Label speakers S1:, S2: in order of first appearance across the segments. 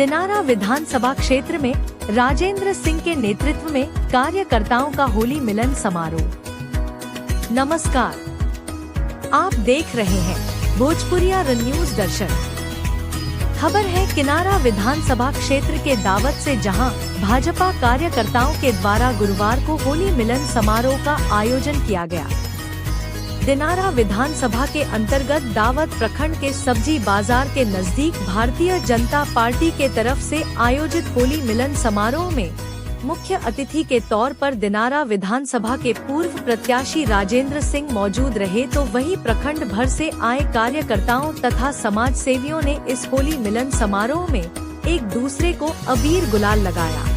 S1: दिनारा विधानसभा क्षेत्र में राजेंद्र सिंह के नेतृत्व में कार्यकर्ताओं का होली मिलन समारोह। नमस्कार, आप देख रहे हैं भोजपुरिया न्यूज दर्शन। खबर है किनारा विधानसभा क्षेत्र के दावत से जहां भाजपा कार्यकर्ताओं के द्वारा गुरुवार को होली मिलन समारोह का आयोजन किया गया। दिनारा विधानसभा के अंतर्गत दावत प्रखंड के सब्जी बाजार के नजदीक भारतीय जनता पार्टी के तरफ से आयोजित होली मिलन समारोह में मुख्य अतिथि के तौर पर दिनारा विधानसभा के पूर्व प्रत्याशी राजेंद्र सिंह मौजूद रहे, तो वही प्रखंड भर से आए कार्यकर्ताओं तथा समाज सेवियों ने इस होली मिलन समारोह में एक दूसरे को अबीर गुलाल लगाया।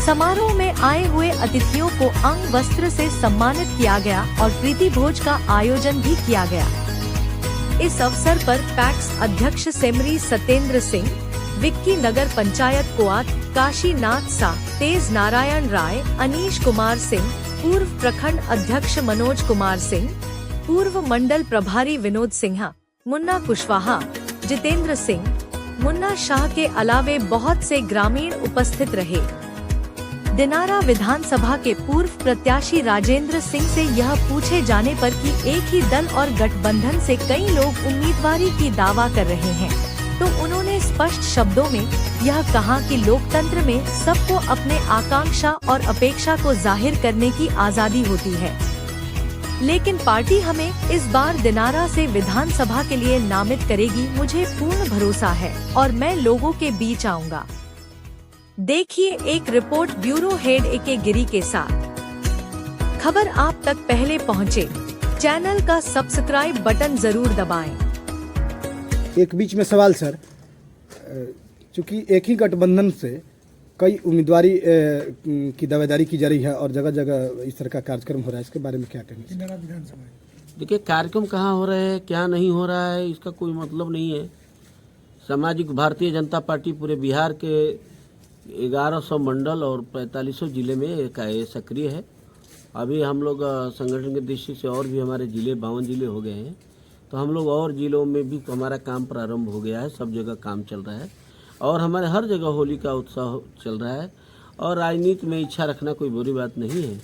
S1: समारोह में आए हुए अतिथियों को अंग वस्त्र से सम्मानित किया गया और प्रीति भोज का आयोजन भी किया गया। इस अवसर पर पैक्स अध्यक्ष सेमरी सत्येंद्र सिंह, विक्की नगर पंचायत कोआत काशीनाथ सा, तेज नारायण राय, अनीश कुमार सिंह, पूर्व प्रखंड अध्यक्ष मनोज कुमार सिंह, पूर्व मंडल प्रभारी विनोद सिन्हा, मुन्ना कुशवाहा, जितेंद्र सिंह, मुन्ना शाह के अलावे बहुत से ग्रामीण उपस्थित रहे। दिनारा विधानसभा के पूर्व प्रत्याशी राजेंद्र सिंह से यह पूछे जाने पर कि एक ही दल और गठबंधन से कई लोग उम्मीदवारी की दावा कर रहे हैं, तो उन्होंने स्पष्ट शब्दों में यह कहा कि लोकतंत्र में सबको अपने आकांक्षा और अपेक्षा को जाहिर करने की आजादी होती है, लेकिन पार्टी हमें इस बार दिनारा से विधानसभा के लिए नामित करेगी। मुझे पूर्ण भरोसा है और मैं लोगों के बीच आऊंगा। देखिए एक रिपोर्ट ब्यूरो हेड ए.के. गिरी के साथ। खबर आप तक पहले पहुंचे, चैनल का सब्सक्राइब बटन जरूर दबाएं।
S2: एक बीच में सवाल सर, चूंकि एक ही गठबंधन से कई उम्मीदवारी की दावेदारी की जा रही है और जगह जगह इस तरह का कार्यक्रम हो रहा है, इसके बारे में क्या कहेंगे?
S3: देखिए, कार्यक्रम कहाँ हो रहे हैं, क्या नहीं हो रहा है, इसका कोई मतलब नहीं है। सामाजिक भारतीय जनता पार्टी पूरे बिहार के 1100 मंडल और 4500 जिले में सक्रिय है। अभी हम लोग संगठन के दृष्टि से और भी हमारे जिले 52 जिले हो गए हैं, तो हम लोग और जिलों में भी हमारा काम प्रारंभ हो गया है। सब जगह काम चल रहा है और हमारे हर जगह होली का उत्साह चल रहा है। और राजनीति में इच्छा रखना कोई बुरी बात नहीं है।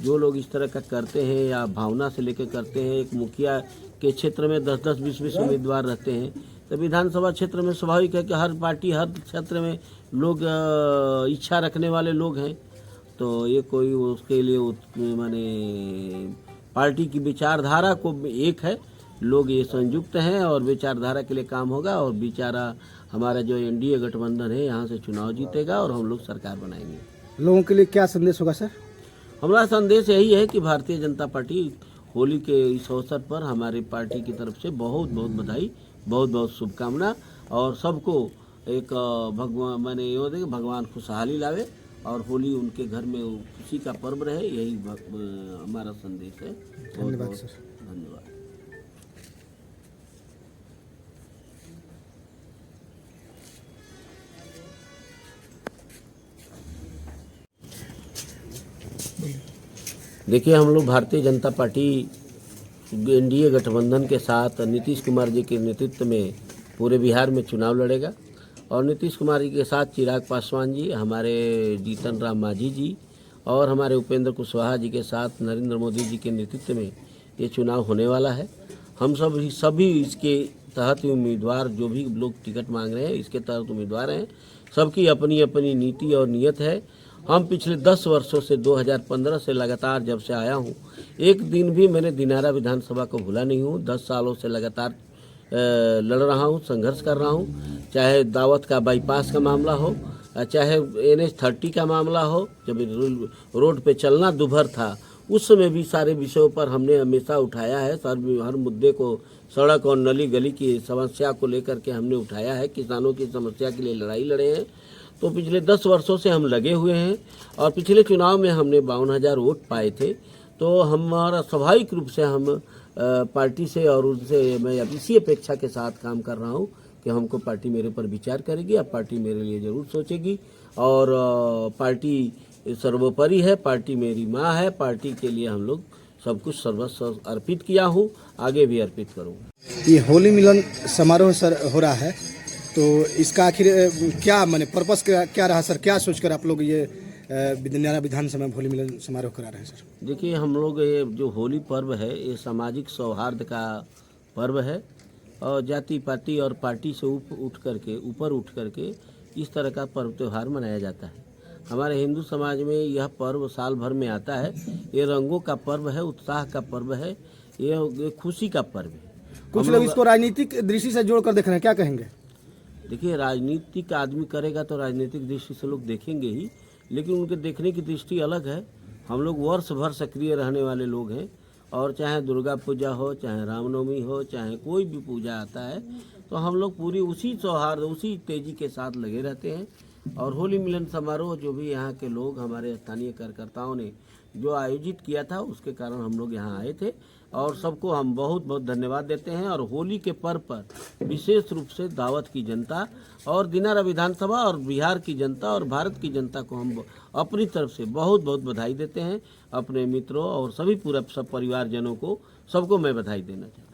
S3: जो लोग इस तरह का करते हैं या भावना से लेकर करते हैं, एक मुखिया के क्षेत्र में 10-10, 20-20 उम्मीदवार रहते हैं, तो विधानसभा क्षेत्र में स्वाभाविक है कि हर पार्टी हर क्षेत्र में लोग इच्छा रखने वाले लोग हैं। तो ये कोई उसके लिए माने पार्टी की विचारधारा को एक है, लोग ये संयुक्त हैं और विचारधारा के लिए काम होगा और विचारा हमारा जो एनडीए गठबंधन है यहाँ से चुनाव जीतेगा और हम लोग सरकार बनाएंगे।
S2: लोगों के लिए क्या संदेश होगा सर?
S3: हमारा संदेश यही है कि भारतीय जनता पार्टी होली के इस अवसर पर हमारी पार्टी की तरफ से बहुत बहुत बधाई, बहुत बहुत शुभकामना और सबको एक भगवान माने ये होता है कि भगवान खुशहाली लावे और होली उनके घर में खुशी का पर्व रहे, यही हमारा संदेश है।
S2: धन्यवाद सर।
S3: धन्यवाद। देखिए, हम लोग भारतीय जनता पार्टी एनडीए गठबंधन के साथ नीतीश कुमार जी के नेतृत्व में पूरे बिहार में चुनाव लड़ेगा और नीतीश कुमार जी के साथ चिराग पासवान जी, हमारे जीतन राम मांझी जी और हमारे उपेंद्र कुशवाहा जी के साथ नरेंद्र मोदी जी के नेतृत्व में ये चुनाव होने वाला है। हम सभी इसके तहत उम्मीदवार, जो भी लोग टिकट मांग रहे हैं इसके तहत उम्मीदवार हैं, सबकी अपनी अपनी नीति और नियत है। हम पिछले 10 वर्षों से 2015 से लगातार जब से आया हूँ, एक दिन भी मैंने दिनारा विधानसभा को भूला नहीं हूँ। 10 सालों से लगातार लड़ रहा हूँ, संघर्ष कर रहा हूँ, चाहे दावत का बाईपास का मामला हो, चाहे NH-30 का मामला हो। जब रोड पे चलना दुभर था उस समय भी सारे विषयों पर हमने हमेशा उठाया है। हर मुद्दे को, सड़क और नली गली की समस्या को लेकर के हमने उठाया है। किसानों की समस्या के लिए लड़ाई लड़े हैं। तो पिछले 10 वर्षों से हम लगे हुए हैं और पिछले चुनाव में हमने 52,000 वोट पाए थे। तो हमारा स्वाभाविक रूप से हम पार्टी से और उनसे मैं अब इसी अपेक्षा के साथ काम कर रहा हूं कि हमको पार्टी मेरे पर विचार करेगी, अब पार्टी मेरे लिए ज़रूर सोचेगी और पार्टी सर्वोपरि है। पार्टी मेरी माँ है। पार्टी के लिए हम लोग सब कुछ सर्वस्व अर्पित किया हूँ, आगे भी अर्पित करूँगा।
S2: ये होली मिलन समारोह सर हो रहा है, तो इसका आखिर क्या माने पर्पस क्या रहा सर, क्या सोचकर आप लोग ये दिनारा विधानसभा में होली मिलन समारोह करा रहे हैं सर?
S3: देखिए, हम लोग ये जो होली पर्व है ये सामाजिक सौहार्द का पर्व है और जाति पाति और पार्टी से ऊपर उठ करके इस तरह का पर्व त्यौहार मनाया जाता है। हमारे हिंदू समाज में यह पर्व साल भर में आता है। ये रंगों का पर्व है, उत्साह का पर्व है, ये खुशी का पर्व है।
S2: कुछ लोग इसको राजनीतिक दृष्टि से जोड़कर देख रहे हैं, क्या कहेंगे?
S3: देखिए, राजनीतिक आदमी करेगा तो राजनीतिक दृष्टि से लोग देखेंगे ही, लेकिन उनके देखने की दृष्टि अलग है। हम लोग वर्ष भर सक्रिय रहने वाले लोग हैं और चाहे दुर्गा पूजा हो, चाहे रामनवमी हो, चाहे कोई भी पूजा आता है तो हम लोग पूरी उसी सौहार्द उसी तेजी के साथ लगे रहते हैं। और होली मिलन समारोह जो भी यहाँ के लोग हमारे स्थानीय कार्यकर्ताओं ने जो आयोजित किया था उसके कारण हम लोग यहाँ आए थे और सबको हम बहुत बहुत धन्यवाद देते हैं। और होली के पर्व पर विशेष रूप से दावत की जनता और दिनारा विधानसभा और बिहार की जनता और भारत की जनता को हम अपनी तरफ से बहुत बहुत बधाई देते हैं। अपने मित्रों और सभी पूरा सब परिवारजनों को सबको मैं बधाई देना चाहता हूँ।